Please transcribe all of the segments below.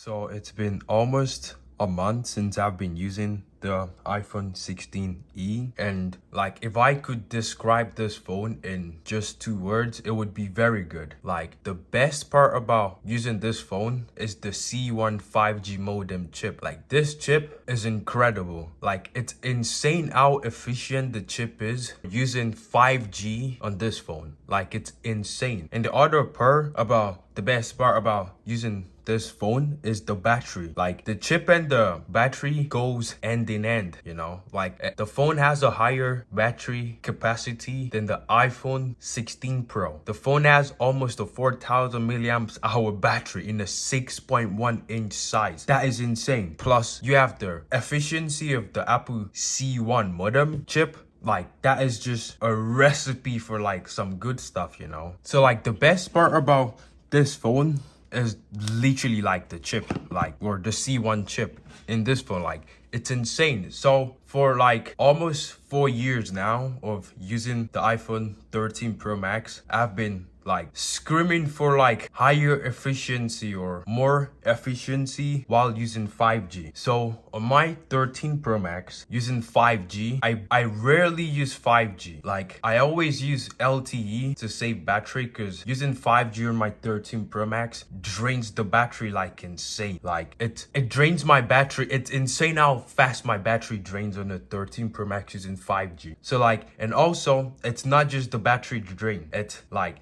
So it's been almost a month since I've been using the iPhone 16e, and like if I could describe this phone in just 2 words, it would be very good. Like the best part about using this phone is the C1 5G modem chip. Like this chip is incredible. Like it's insane how efficient the chip is using 5G on this phone. Like it's insane. And the best part about using this phone is the battery. Like the chip and the battery goes hand in hand, like the phone has a higher battery capacity than the iPhone 16 Pro. The phone has almost a 4,000 milliamps hour battery in a 6.1 inch size. That is insane. Plus you have the efficiency of the Apple C1 modem chip. Like that is just a recipe for like some good stuff. So like the best part about this phone is literally like the chip, like, or the C1 chip in this phone. Like it's insane. So for like almost 4 years now of using the iPhone 13 Pro Max, I've been like screaming for like higher efficiency or more efficiency while using 5G. So on my 13 Pro Max using 5G, I rarely use 5G. Like I always use LTE to save battery, because using 5G on my 13 Pro Max drains the battery like insane. Like it drains my battery. It's insane how fast my battery drains on the 13 Pro Max using 5G. So like, and also it's not just the battery drain. It's like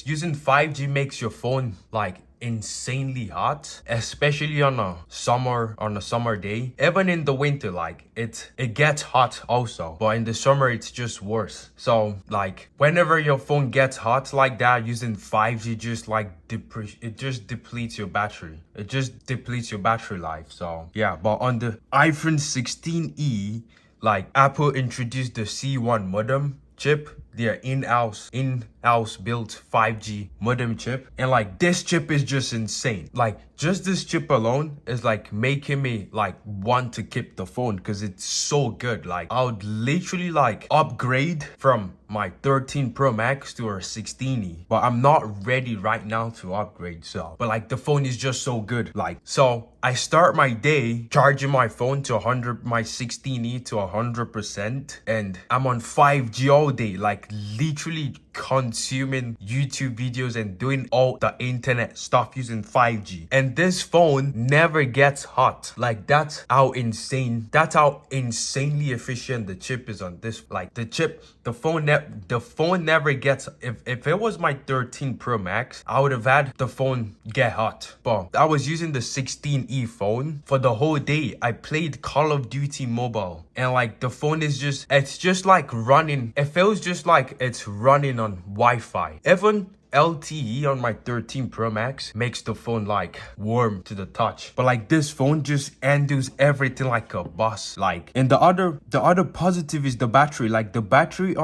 using 5G makes your phone like insanely hot, especially on a summer day. Even in the winter, like it gets hot also, but in the summer it's just worse. So like whenever your phone gets hot like that, using 5G just like it just depletes your battery. It just depletes your battery life. So yeah, but on the iPhone 16e, like Apple introduced the C1 modem chip, their in-house built 5G modem chip, and like this chip is just insane. Like just this chip alone is like making me like want to keep the phone because it's so good. Like I would literally like upgrade from my 13 Pro Max to a 16e, but I'm not ready right now to upgrade. So but like the phone is just so good. Like so I start my day charging my phone to 100, my 16e to 100%, and I'm on 5G all day, like literally consuming YouTube videos and doing all the internet stuff using 5G. And this phone never gets hot. Like that's how insanely efficient the chip is on this. Like the phone never gets, if it was my 13 Pro Max, I would have had the phone get hot. But I was using the 16e phone for the whole day. I played Call of Duty Mobile, and like the phone is it's just like running. It feels just like it's running on Wi-Fi. Even LTE on my 13 Pro Max makes the phone like warm to the touch, but like this phone just handles everything like a boss. Like, and the other positive is the battery. Like the battery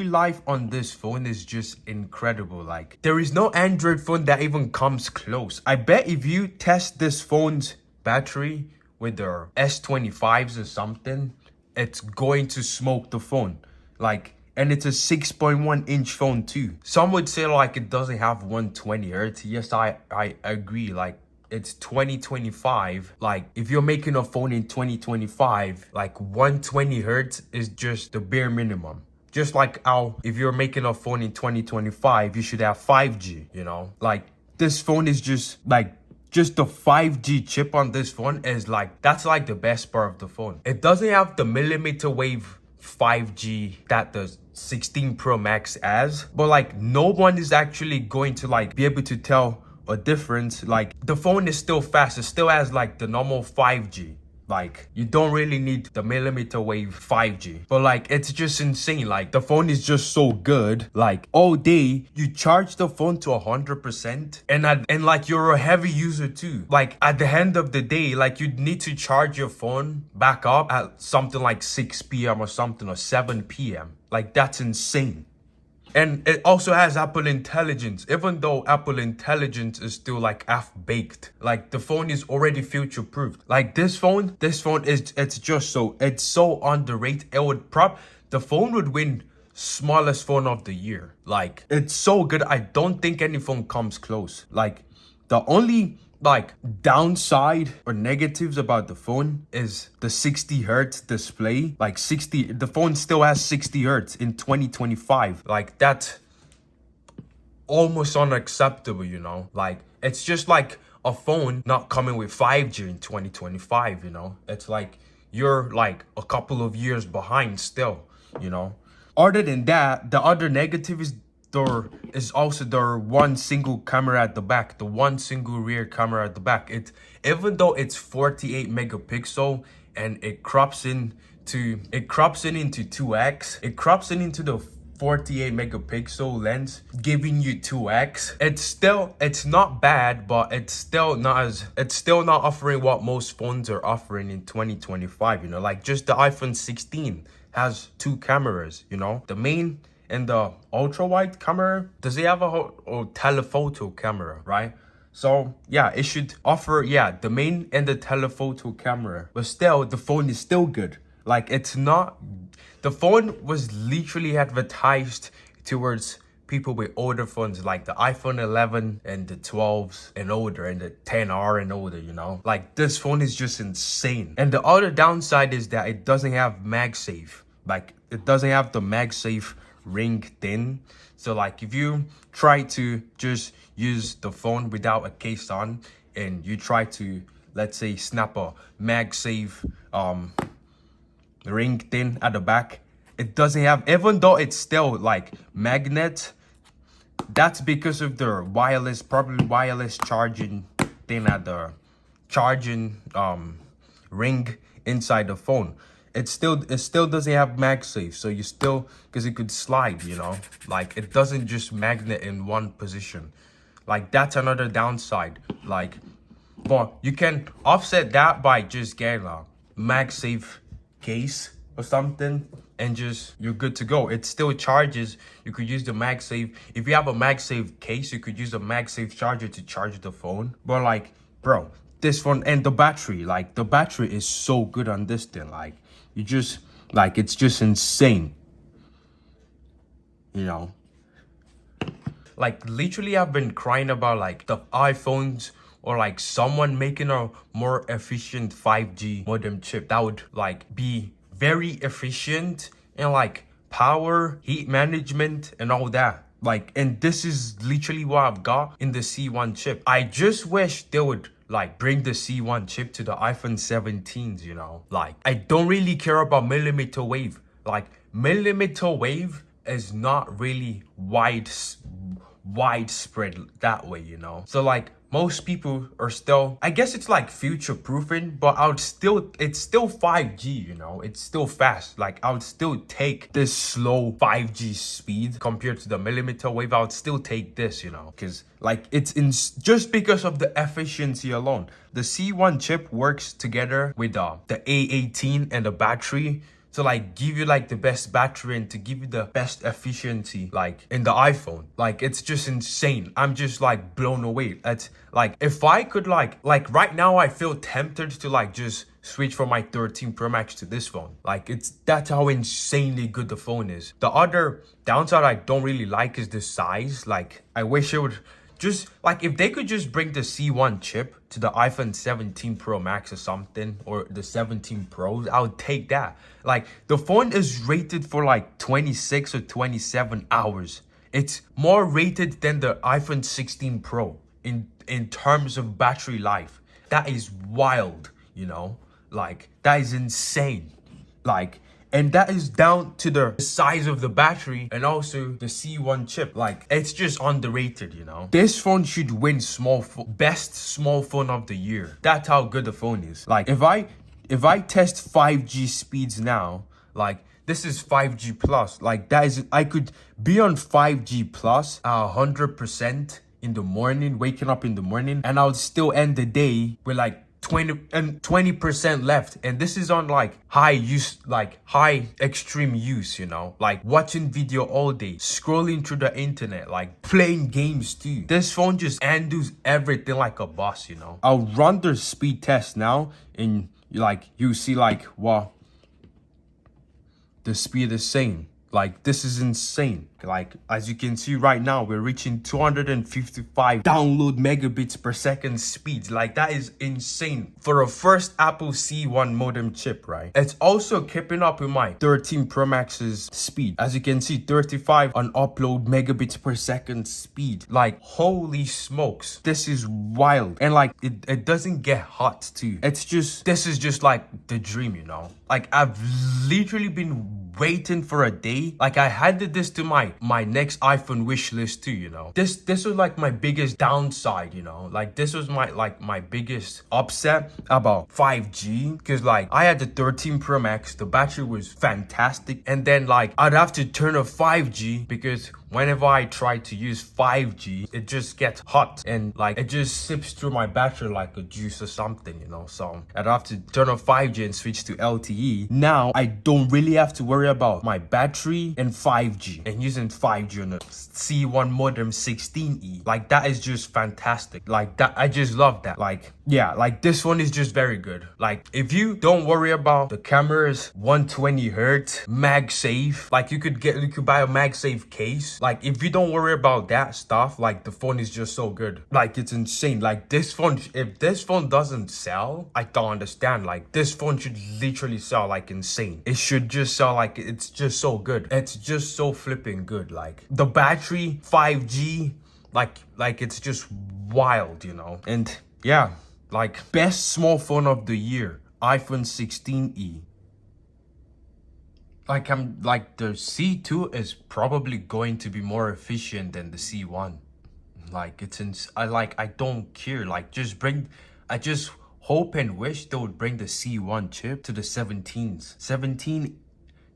life on this phone is just incredible. Like there is no Android phone that even comes close. I bet if you test this phone's battery with their S25s or something, it's going to smoke the phone. Like, and it's a 6.1 inch phone too. Some would say like it doesn't have 120 hertz. Yes, I agree. Like it's 2025. Like if you're making a phone in 2025, like 120 hertz is just the bare minimum. Just like how if you're making a phone in 2025, you should have 5G, Like this phone is just the 5G chip on this phone is like, that's like the best part of the phone. It doesn't have the millimeter wave 5G that the 16 Pro Max has, but like no one is actually going to like be able to tell a difference. Like the phone is still fast. It still has like the normal 5G. Like you don't really need the millimeter wave 5G, but like it's just insane. Like the phone is just so good. Like all day you charge the phone to 100%, and like you're a heavy user too. Like at the end of the day, like you'd need to charge your phone back up at something like 6 p.m. or something, or 7 p.m. Like that's insane. And it also has Apple Intelligence, even though Apple Intelligence is still like half-baked. Like the phone is already future-proofed. Like this phone is, it's so underrated. The phone would win smallest phone of the year. Like it's so good. I don't think any phone comes close. Like the only like downside or negatives about the phone is the 60 hertz display. Like the phone still has 60 hertz in 2025. Like that's almost unacceptable, you know? Like it's just like a phone not coming with 5G in 2025, you know? It's like you're like a couple of years behind still, you know? Other than that, the other negative is there is also the one single camera at the back, the one single rear camera at the back. It, even though it's 48 megapixel and it crops in into 2x, it crops in into the 48 megapixel lens, giving you 2x. It's not bad, but it's still not offering what most phones are offering in 2025, you know? Like just the iPhone 16 has 2 cameras, you know? The main and the ultra wide camera, does it have a telephoto camera, right? So yeah, it should offer, yeah, the main and the telephoto camera, but still the phone is still good. Like it's not, the phone was literally advertised towards people with older phones, like the iPhone 11 and the 12s and older and the 10R and older, you know? Like this phone is just insane. And the other downside is that it doesn't have MagSafe. Like it doesn't have the MagSafe ring thing. So like if you try to just use the phone without a case on and you try to, let's say, snap a MagSafe ring thing at the back, it doesn't have, even though it's still like magnet, that's because of the wireless, probably wireless charging thing at the charging ring inside the phone. It still doesn't have MagSafe, so you still, because it could slide, you know? Like it doesn't just magnet in one position. Like that's another downside. Like, but you can offset that by just getting a MagSafe case or something, and just you're good to go. It still charges. You could use the MagSafe. If you have a MagSafe case, you could use a MagSafe charger to charge the phone. But like, bro, this phone and the battery, like the battery is so good on this thing. Like you just, like, it's just insane, you know? Like literally I've been crying about like the iPhones or like someone making a more efficient 5G modem chip that would like be very efficient and like power, heat management and all that. Like, and this is literally what I've got in the C1 chip. I just wish they would like bring the C1 chip to the iPhone 17s, you know? Like, I don't really care about millimeter wave. Like, millimeter wave is not really widespread that way, you know? So like most people are still, I guess it's like future proofing, but it's still 5G, you know? It's still fast. Like I would still take this slow 5G speed compared to the millimeter wave. I would still take this, you know? Because like it's just because of the efficiency alone. The C1 chip works together with the A18 and the battery to like give you like the best battery and to give you the best efficiency like in the iPhone. Like it's just insane. I'm just like blown away. It's like if I could like right now I feel tempted to like just switch from my 13 Pro Max to this phone. Like that's how insanely good the phone is. The other downside I don't really like is the size. Like I wish it would just like if they could just bring the C1 chip to the iPhone 17 Pro Max or something, or the 17 Pros, I would take that. Like the phone is rated for like 26 or 27 hours. It's more rated than the iPhone 16 Pro in terms of battery life. That is wild, you know? Like that is insane. Like, and that is down to the size of the battery and also the C1 chip. Like, it's just underrated, you know? This phone should win best small phone of the year. That's how good the phone is. Like, if I test 5G speeds now, like, this is 5G plus. Like, that is, I could be on 5G plus 100% in the morning, waking up in the morning, and I'll still end the day with like 20% left, and this is on like high use, like high extreme use, you know, like watching video all day, scrolling through the internet, like playing games too. This phone just handles everything like a boss, you know? I'll run the speed test now and like you see like, wow, the speed is insane. Like this is insane. Like, as you can see right now, we're reaching 255 download megabits per second speed. Like, that is insane for a first Apple C1 modem chip, right? It's also keeping up with my 13 Pro Max's speed. As you can see, 35 on upload megabits per second speed. Like, holy smokes, this is wild. And like, it doesn't get hot too. It's just, this is just like the dream, you know? Like, I've literally been waiting for a day. Like, I handed this to my next iPhone wish list too, you know? This was like my biggest downside, you know? Like, this was my biggest upset about 5G, because like, I had the 13 Pro Max, the battery was fantastic, and then like, I'd have to turn off 5G because whenever I try to use 5G, it just gets hot and like, it just sips through my battery like a juice or something, you know? So I'd have to turn off 5G and switch to LTE. Now I don't really have to worry about my battery and 5G, and using 5G on a C1 modem 16E. Like, that is just fantastic. Like, that, I just love that. Like, yeah, like, this one is just very good. Like, if you don't worry about the camera's 120 hertz MagSafe, like, you could buy a MagSafe case. Like, if you don't worry about that stuff, like, the phone is just so good. Like, it's insane. Like, this phone, if this phone doesn't sell, I don't understand. Like, this phone should literally sell like insane. It should just sell like, it's just so good. It's just so flipping good. Like, the battery, 5G, like it's just wild, you know? And yeah, like, best small phone of the year, iPhone 16e. Like, the C2 is probably going to be more efficient than the C1. Like, I don't care. Like, I just hope and wish they would bring the C1 chip to the 17s.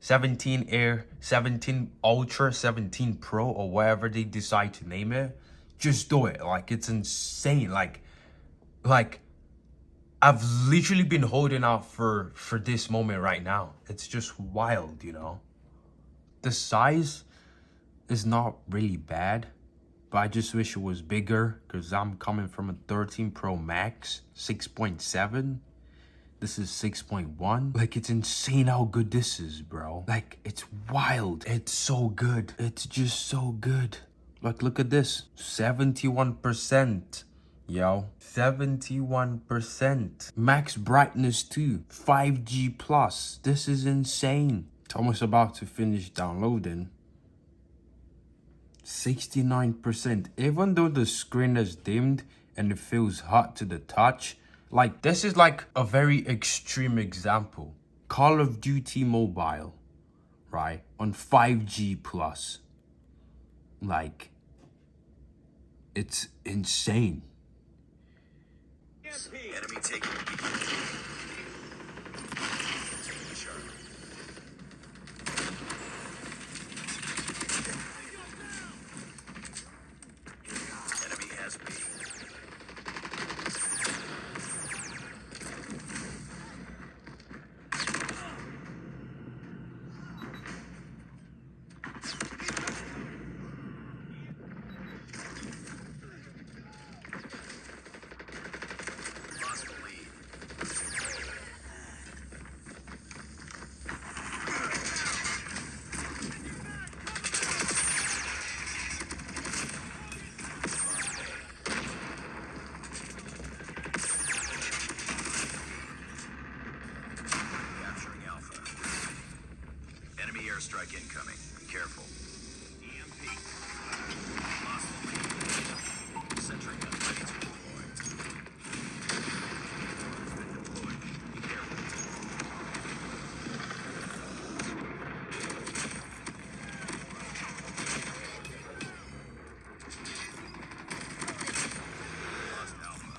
17 Air, 17 Ultra, 17 Pro, or whatever they decide to name it. Just do it. Like, it's insane. Like I've literally been holding out for this moment right now. It's just wild, you know? The size is not really bad, but I just wish it was bigger, because I'm coming from a 13 Pro Max 6.7. This is 6.1. Like, it's insane how good this is, bro. Like, it's wild. It's so good. It's just so good. Like, look at this. 71%. Yo, 71%. Max brightness too. 5G plus. This is insane. It's almost about to finish downloading. 69%. Even though the screen is dimmed and it feels hot to the touch, like, this is like a very extreme example. Call of Duty Mobile, right, on 5G plus. Like, it's insane. Enemy taking enemy has B. Lost the lead. Capturing Alpha. Enemy airstrike incoming. Be careful. EMP. Lost the lead. Sentry gun ready to deploy. It's been deployed. Be careful. Lost Alpha.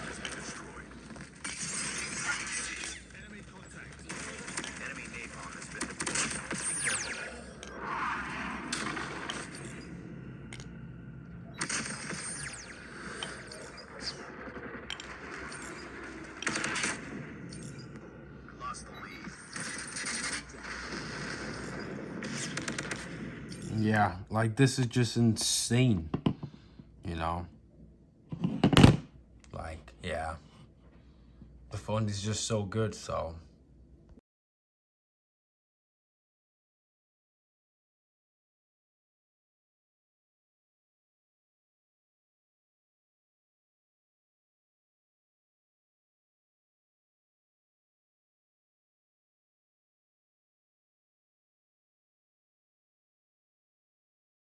Has been destroyed. Enemy contact. Enemy napalm has been deployed. Be careful. Lost the lead. Yeah, like, this is just insane, you know? Like, yeah, the phone is just so good. So